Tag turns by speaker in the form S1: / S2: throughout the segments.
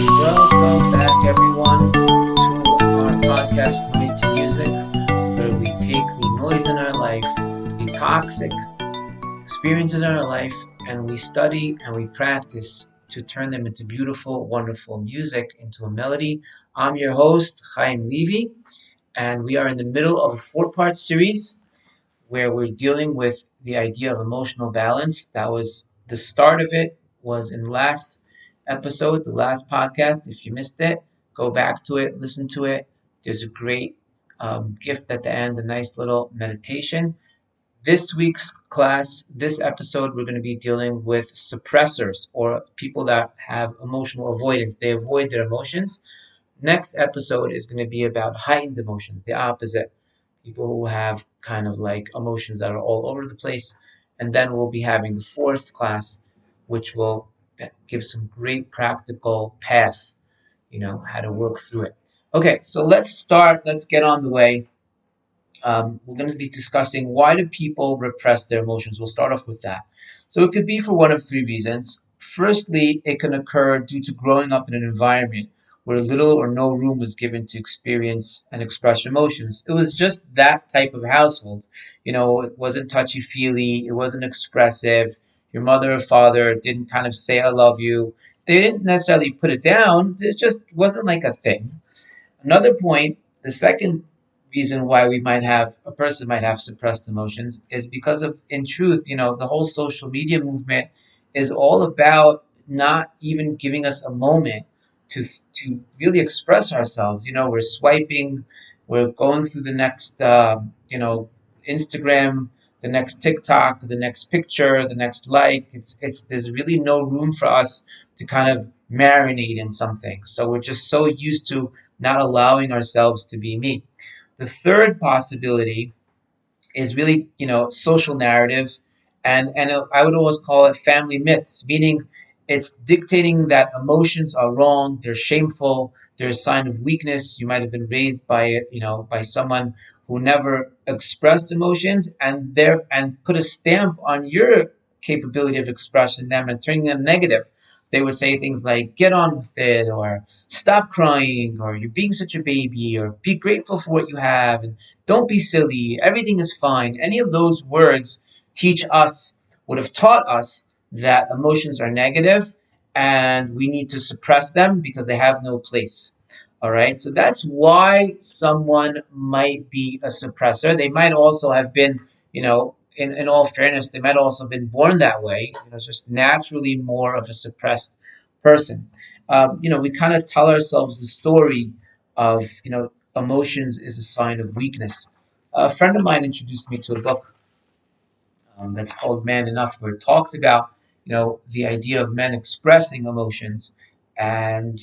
S1: Welcome back, everyone, to our podcast, Noise to Music, where we take the noise in our life, the toxic experiences in our life, and we study and we practice to turn them into beautiful, wonderful music, into a melody. I'm your host, Chaim Levy, and we are in the middle of a four-part series where we're dealing with the idea of emotional balance. That was the start of it, was in last episode, the last podcast. If you missed it, go back to it, listen to it. There's a great gift at the end, a nice little meditation. This week's class, this episode, we're going to be dealing with suppressors or people that have emotional avoidance. They avoid their emotions. Next episode is going to be about heightened emotions, the opposite. People who have kind of like emotions that are all over the place. And then we'll be having the fourth class, which will give some great practical path, how to work through it. Okay, so let's start. Let's get on the way. We're going to be discussing why do people repress their emotions. We'll start off with that. So it could be for one of three reasons. Firstly, it can occur due to growing up in an environment where little or no room was given to experience and express emotions. It was just that type of household. It wasn't touchy feely, it wasn't expressive. Your mother or father didn't kind of say, I love you. They didn't necessarily put it down, it just wasn't like a thing. Another point, the second reason why a person might have suppressed emotions is because of, in truth, the whole social media movement is all about not even giving us a moment to really express ourselves. We're swiping, we're going through the next, Instagram, the next TikTok, the next picture, the next like. It's there's really no room for us to kind of marinate in something. So we're just so used to not allowing ourselves to be me. The third possibility is really, social narrative, and I would always call it family myths, meaning it's dictating that emotions are wrong, they're shameful, they're a sign of weakness. You might have been raised by someone who never expressed emotions, and put a stamp on your capability of expressing them and turning them negative. So they would say things like "get on with it," or "stop crying," or "you're being such a baby," or "be grateful for what you have," and "don't be silly, everything is fine." Any of those words would have taught us that emotions are negative and we need to suppress them because they have no place. All right, so that's why someone might be a suppressor. They might also have been, in all fairness, they might also have been born that way, just naturally more of a suppressed person. We kind of tell ourselves the story of, emotions is a sign of weakness. A friend of mine introduced me to a book that's called Man Enough, where it talks about the idea of men expressing emotions and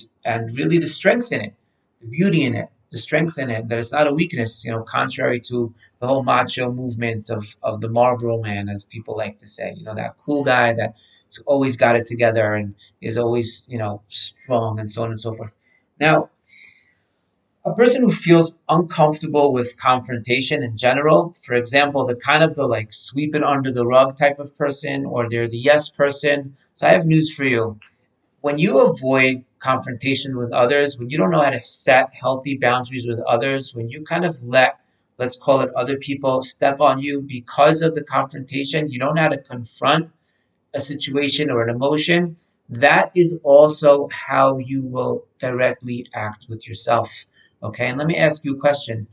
S1: really the strength in it, the beauty in it, the strength in it, that it's not a weakness. Contrary to the whole macho movement of the Marlboro Man, as people like to say, that cool guy that's always got it together and is always strong and so on and so forth. Now, a person who feels uncomfortable with confrontation in general, for example, the like sweep it under the rug type of person, or they're the yes person. So I have news for you. When you avoid confrontation with others, when you don't know how to set healthy boundaries with others, when you kind of let's call it, other people step on you because of the confrontation, you don't know how to confront a situation or an emotion, that is also how you will directly act with yourself. Okay, and let me ask you a question.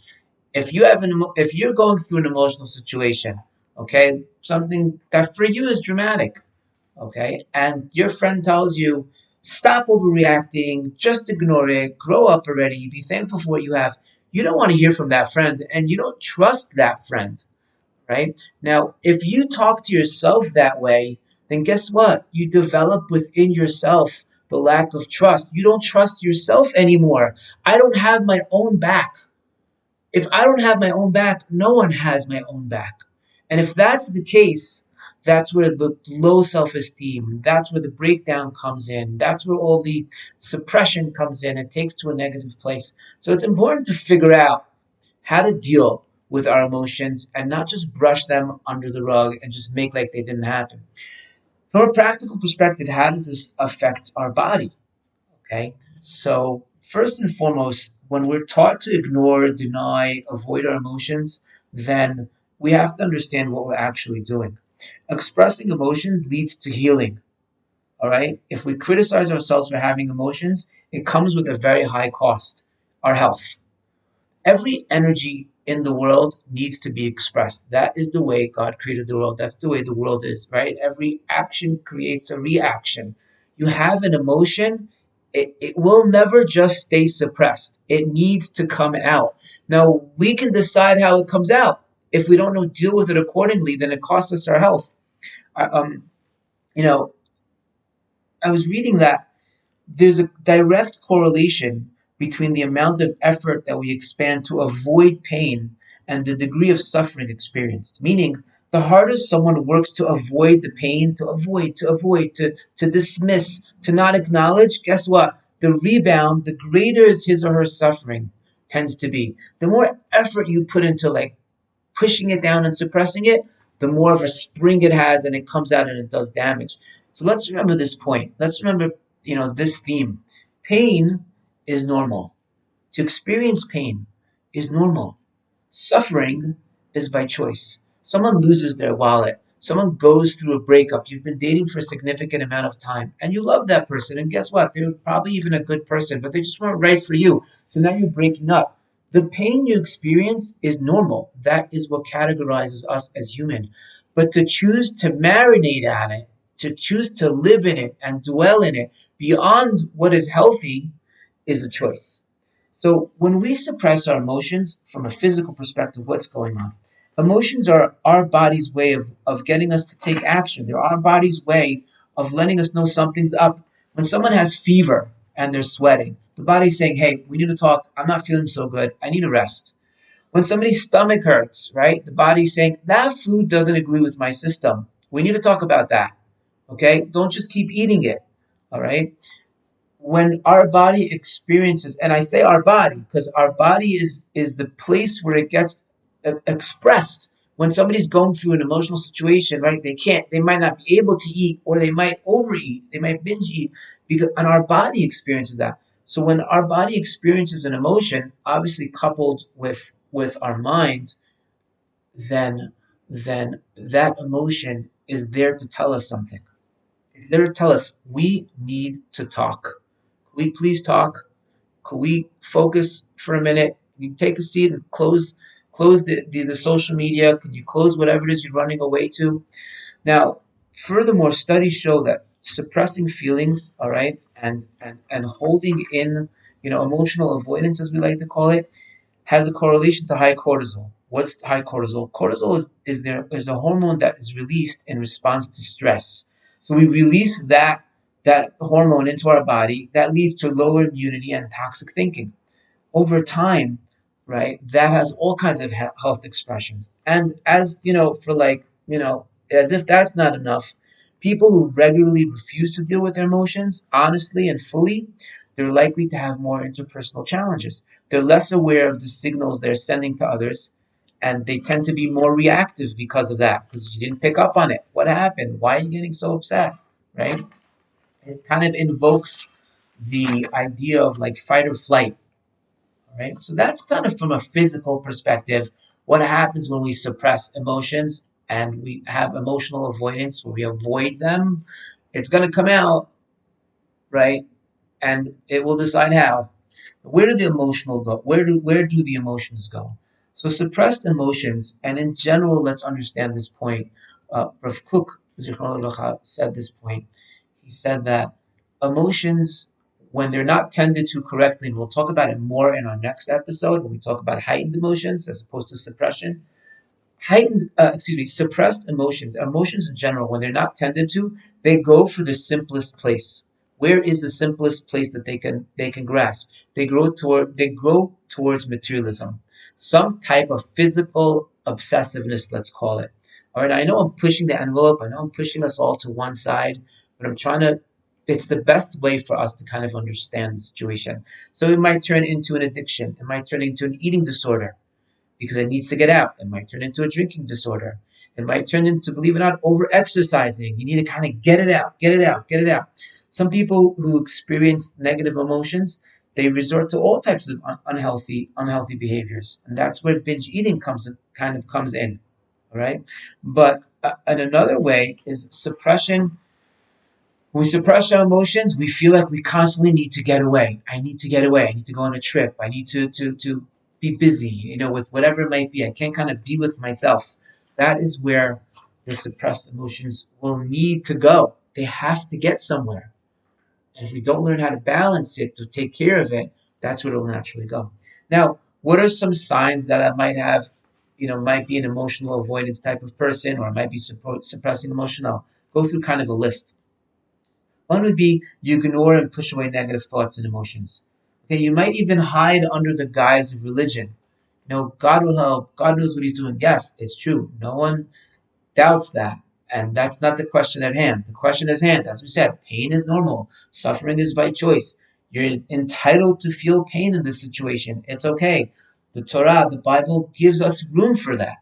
S1: If you're going through an emotional situation, okay, something that for you is dramatic, okay, and your friend tells you, stop overreacting, just ignore it, grow up already, be thankful for what you have. You don't want to hear from that friend, and you don't trust that friend, right? Now, if you talk to yourself that way, then guess what? You develop within yourself the lack of trust. You don't trust yourself anymore. I don't have my own back. If I don't have my own back, no one has my own back. And if that's the case, that's where the low self esteem, that's where the breakdown comes in, that's where all the suppression comes in. It takes to a negative place. So it's important to figure out how to deal with our emotions and not just brush them under the rug and just make like they didn't happen. From a practical perspective, how does this affect our body? Okay. So, first and foremost, when we're taught to ignore, deny, avoid our emotions, then we have to understand what we're actually doing. Expressing emotions leads to healing. All right. If we criticize ourselves for having emotions, it comes with a very high cost, our health. Every energy in the world needs to be expressed. That is the way God created the world. That's the way the world is, right? Every action creates a reaction. You have an emotion, it will never just stay suppressed. It needs to come out. Now, we can decide how it comes out. If we don't know deal with it accordingly, then it costs us our health. I, you know, I was reading that there's a direct correlation between the amount of effort that we expend to avoid pain and the degree of suffering experienced. Meaning, the harder someone works to avoid the pain, to dismiss, to not acknowledge, guess what? The rebound, the greater is his or her suffering tends to be. The more effort you put into like pushing it down and suppressing it, the more of a spring it has and it comes out and it does damage. So let's remember this point. Let's remember, this theme. Pain is normal. To experience pain is normal. Suffering is by choice. Someone loses their wallet. Someone goes through a breakup. You've been dating for a significant amount of time and you love that person. And guess what? They're probably even a good person, but they just weren't right for you. So now you're breaking up. The pain you experience is normal. That is what categorizes us as human. But to choose to marinate at it, to choose to live in it and dwell in it beyond what is healthy is a choice. So when we suppress our emotions from a physical perspective, what's going on? Emotions are our body's way of getting us to take action. They're our body's way of letting us know something's up. When someone has fever and they're sweating, the body's saying, hey, we need to talk. I'm not feeling so good. I need a rest. When somebody's stomach hurts, right? The body's saying, that food doesn't agree with my system. We need to talk about that. Okay? Don't just keep eating it. All right? When our body experiences, and I say our body because our body is the place where it gets expressed. When somebody's going through an emotional situation, right, they might not be able to eat, or they might overeat, they might binge eat, because and our body experiences that. So when our body experiences an emotion, obviously coupled with our mind, then that emotion is there to tell us something. It's there to tell us we need to talk. Could we please talk? Could we focus for a minute? Can you take a seat and close the social media? Can you close whatever it is you're running away to? Now, furthermore, studies show that suppressing feelings, all right, and holding in, emotional avoidance, as we like to call it, has a correlation to high cortisol. What's high cortisol? Cortisol is a hormone that is released in response to stress. So we release that hormone into our body that leads to lower immunity and toxic thinking. Over time, right, that has all kinds of health expressions. And as for like, as if that's not enough, people who regularly refuse to deal with their emotions honestly and fully, they're likely to have more interpersonal challenges. They're less aware of the signals they're sending to others, and they tend to be more reactive because of that, because you didn't pick up on it. What happened? Why are you getting so upset? Right? It kind of invokes the idea of like fight or flight, right? So that's kind of from a physical perspective what happens when we suppress emotions and we have emotional avoidance where we avoid them. It's going to come out, right? And it will decide how. Where do the emotional go? Where do the emotions go? So suppressed emotions, and in general, let's understand this point. Rav Kook Zichrono Livracha, said this point. He said that emotions, when they're not tended to correctly, and we'll talk about it more in our next episode when we talk about heightened emotions as opposed to suppression, suppressed emotions in general, when they're not tended to, they go for the simplest place. Where is the simplest place that they can grasp? They go towards materialism, some type of physical obsessiveness, let's call it. All right, I know I'm pushing the envelope. I know I'm pushing us all to one side, but I'm trying to. It's the best way for us to kind of understand the situation. So it might turn into an addiction. It might turn into an eating disorder because it needs to get out. It might turn into a drinking disorder. It might turn into, believe it or not, over exercising. You need to kind of get it out, get it out, get it out. Some people who experience negative emotions, they resort to all types of unhealthy behaviors, and that's where binge eating comes in. All right, but and another way is suppression. When we suppress our emotions, we feel like we constantly need to get away. I need to get away. I need to go on a trip. I need to be busy, with whatever it might be. I can't kind of be with myself. That is where the suppressed emotions will need to go. They have to get somewhere. And if we don't learn how to balance it, to take care of it, that's where it'll naturally go. Now, what are some signs that I might have, might be an emotional avoidance type of person, or I might be suppressing emotion? I'll go through kind of a list. One would be you ignore and push away negative thoughts and emotions. Okay, you might even hide under the guise of religion. God will help. God knows what He's doing. Yes, it's true. No one doubts that. And that's not the question at hand. The question at hand, as we said, pain is normal. Suffering is by choice. You're entitled to feel pain in this situation. It's okay. The Torah, the Bible, gives us room for that.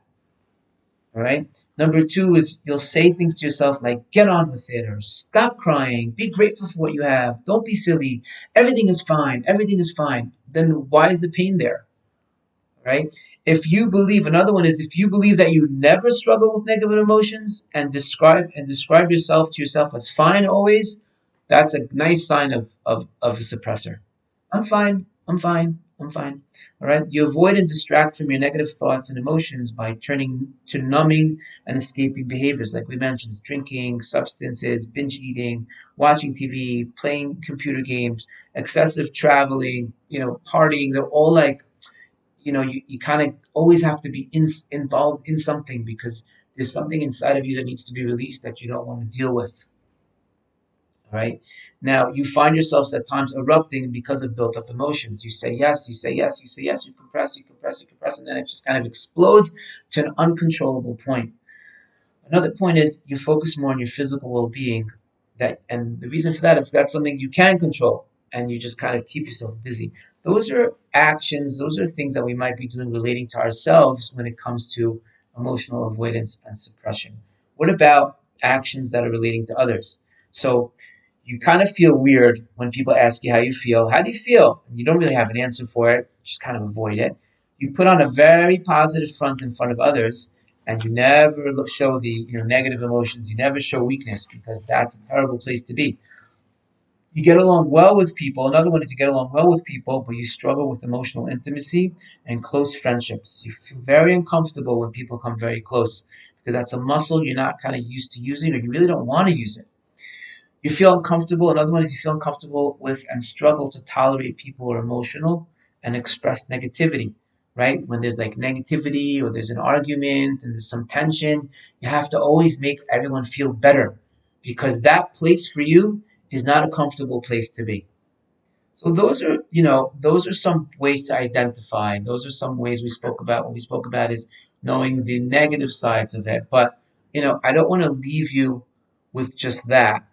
S1: All right. Number two is you'll say things to yourself like, get on with it, or stop crying, be grateful for what you have, don't be silly, everything is fine, everything is fine. Then why is the pain there? Right? If you believe, another one is if you believe that you never struggle with negative emotions and describe yourself as fine always, that's a nice sign of a suppressor. I'm fine. I'm fine. I'm fine. All right. You avoid and distract from your negative thoughts and emotions by turning to numbing and escaping behaviors, like we mentioned, drinking, substances, binge eating, watching TV, playing computer games, excessive traveling, partying. They're all like, you kind of always have to be involved in something because there's something inside of you that needs to be released that you don't want to deal with. Right? Now, you find yourselves at times erupting because of built up emotions. You say yes, you say yes, you say yes, you compress, you compress, you compress, and then it just kind of explodes to an uncontrollable point. Another point is you focus more on your physical well-being. And the reason for that is that's something you can control, and you just kind of keep yourself busy. Those are actions, those are things that we might be doing relating to ourselves when it comes to emotional avoidance and suppression. What about actions that are relating to others? So you kind of feel weird when people ask you how you feel. How do you feel? And you don't really have an answer for it, just kind of avoid it. You put on a very positive front in front of others, and you never show the negative emotions. You never show weakness because that's a terrible place to be. You get along well with people. Another one is you get along well with people, but you struggle with emotional intimacy and close friendships. You feel very uncomfortable when people come very close because that's a muscle you're not kind of used to using, or you really don't want to use it. You feel uncomfortable. Another one is you feel uncomfortable with and struggle to tolerate people who are emotional and express negativity, right? When there's like negativity or there's an argument and there's some tension, you have to always make everyone feel better because that place for you is not a comfortable place to be. So those are some ways to identify. Those are some ways we spoke about. What we spoke about is knowing the negative sides of it. But, I don't want to leave you with just that.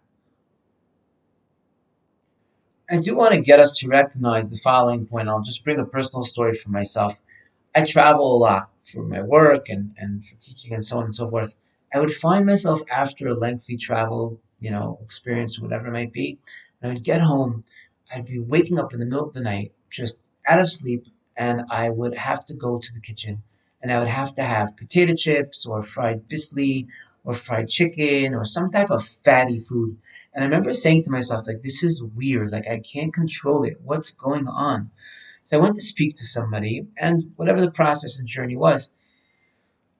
S1: I do want to get us to recognize the following point. I'll just bring a personal story for myself. I travel a lot for my work and for teaching and so on and so forth. I would find myself after a lengthy travel, experience, whatever it might be, and I would get home. I'd be waking up in the middle of the night, just out of sleep, and I would have to go to the kitchen and I would have to have potato chips or fried biscuit or fried chicken or some type of fatty food. And I remember saying to myself, like, this is weird. Like, I can't control it. What's going on? So I went to speak to somebody, and whatever the process and journey was,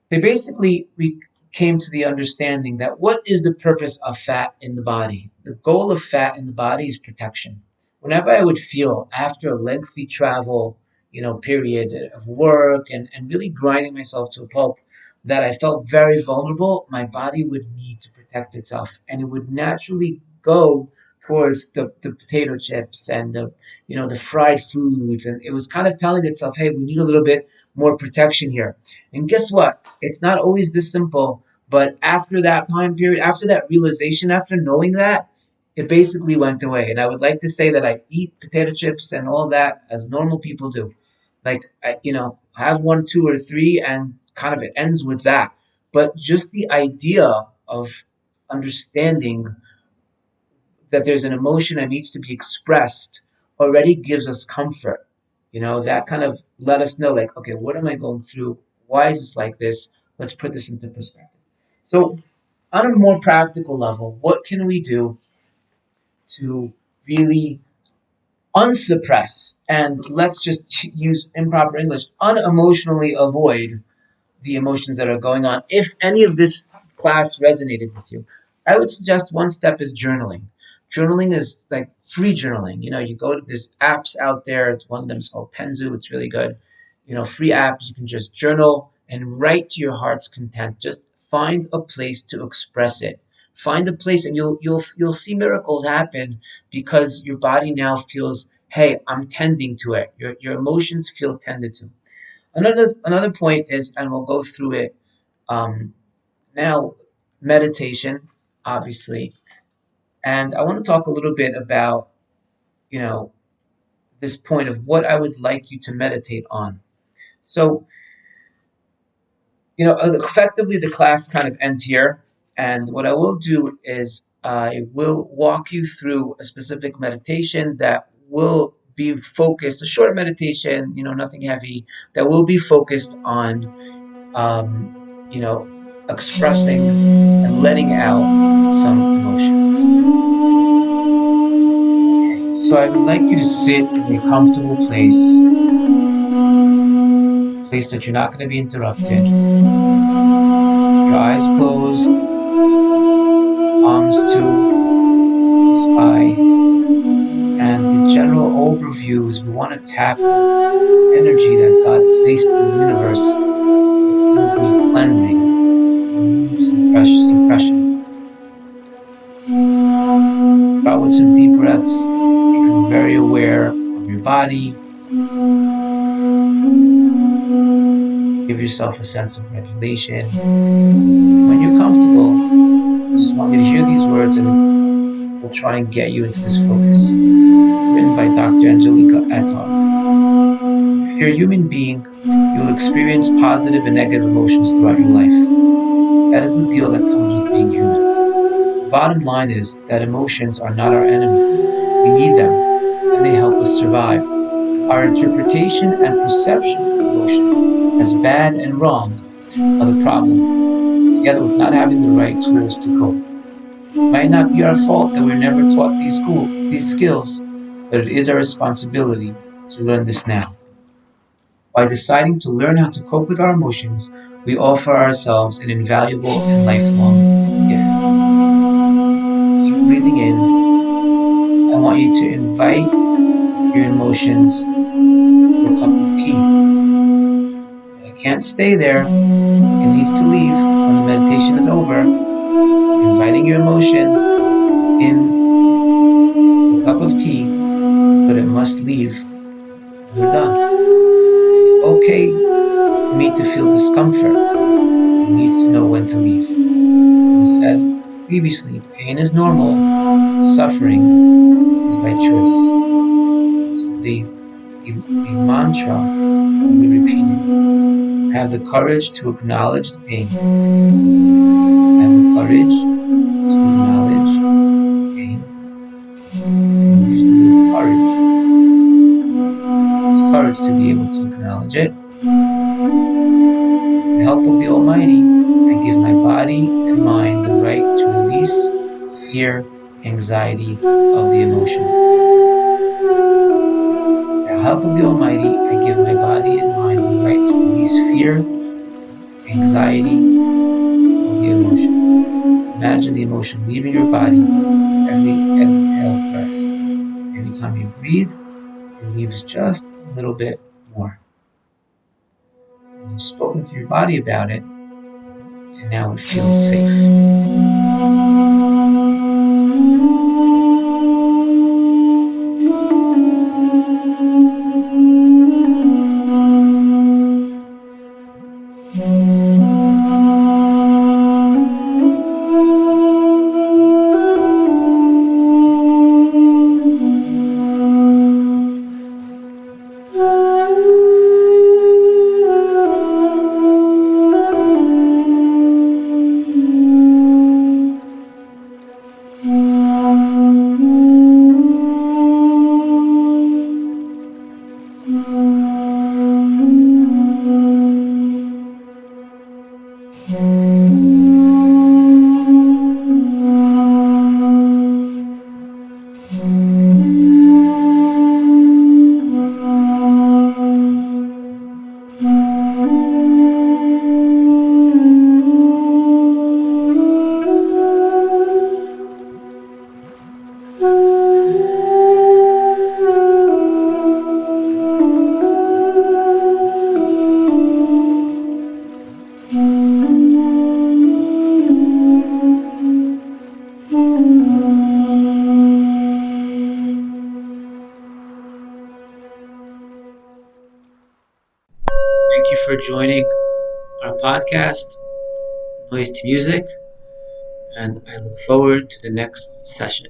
S1: they basically we came to the understanding that what is the purpose of fat in the body? The goal of fat in the body is protection. Whenever I would feel after a lengthy travel, period of work and really grinding myself to a pulp, that I felt very vulnerable, my body would need to protect itself, and it would naturally go towards the potato chips and the fried foods, and it was kind of telling itself, hey, we need a little bit more protection here. And guess what? It's not always this simple, but after that time period, after that realization, after knowing that, it basically went away. And I would like to say that I eat potato chips and all that as normal people do. Like, I have one, two, or three, and kind of it ends with that. But just the idea of understanding that there's an emotion that needs to be expressed already gives us comfort. That kind of let us know, like, okay, what am I going through? Why is this like this? Let's put this into perspective. So, on a more practical level, what can we do to really unsuppress and, let's just use improper English, unemotionally avoid the emotions that are going on? If any of this class resonated with you, I would suggest one step is journaling. Journaling is like free journaling. You go to, there's apps out there. One of them is called Penzu. It's really good. Free apps. You can just journal and write to your heart's content. Just find a place to express it. Find a place, and you'll see miracles happen, because your body now feels, hey, I'm tending to it. Your emotions feel tended to. Another point is, and we'll go through it um, now, meditation, obviously, and I want to talk a little bit about you know this point of what I would like you to meditate on. So, effectively, the class kind of ends here, and what I will do is I will walk you through a specific meditation that will be focused, a short meditation, nothing heavy, that will be focused on um, you know, expressing and letting out some emotions. Okay, so I would like you to sit in a comfortable place that you're not going to be interrupted. Your eyes closed, palms to the sky, and the general overview is we want to tap the energy that God placed in the universe. It's going to be cleansing, remove suppression. Start with some deep breaths, become very aware of your body. Give yourself a sense of regulation. When you're comfortable, I just want you to hear these words, and we'll try and get you into this focus. Written by Dr. Angelica Attar. If you're a human being, you'll experience positive and negative emotions throughout your life. That is the deal that comes with being human. The bottom line is that emotions are not our enemy. We need them, and they help us survive. Our interpretation and perception of emotions as bad and wrong are the problem, together with not having the right tools to cope. It might not be our fault that we're never taught these skills, but it is our responsibility to learn this now. By deciding to learn how to cope with our emotions, we offer ourselves an invaluable and lifelong gift. Keep breathing in. I want you to invite your emotions to a cup of tea. It can't stay there. It needs to leave when the meditation is over. You're inviting your emotion in a cup of tea, but it must leave when we're done. It's okay for me to feel discomfort. It needs to know when to leave. As we said previously, pain is normal. Suffering is by choice. This is the mantra that we repeated. Have the courage to acknowledge the pain. Have the courage to acknowledge pain. And use the word courage. It's courage to be able to acknowledge it. With the help of the Almighty, I give my body and mind the right to release fear, anxiety of the emotion. With the help of the Almighty, I give my body and mind the right to release fear, anxiety of the emotion. Imagine the emotion leaving your body every exhale breath. Every time you breathe, it leaves just a little bit more. And you've spoken to your body about it, and now it feels safe. you for joining our podcast, Noise to Music, and I look forward to the next session.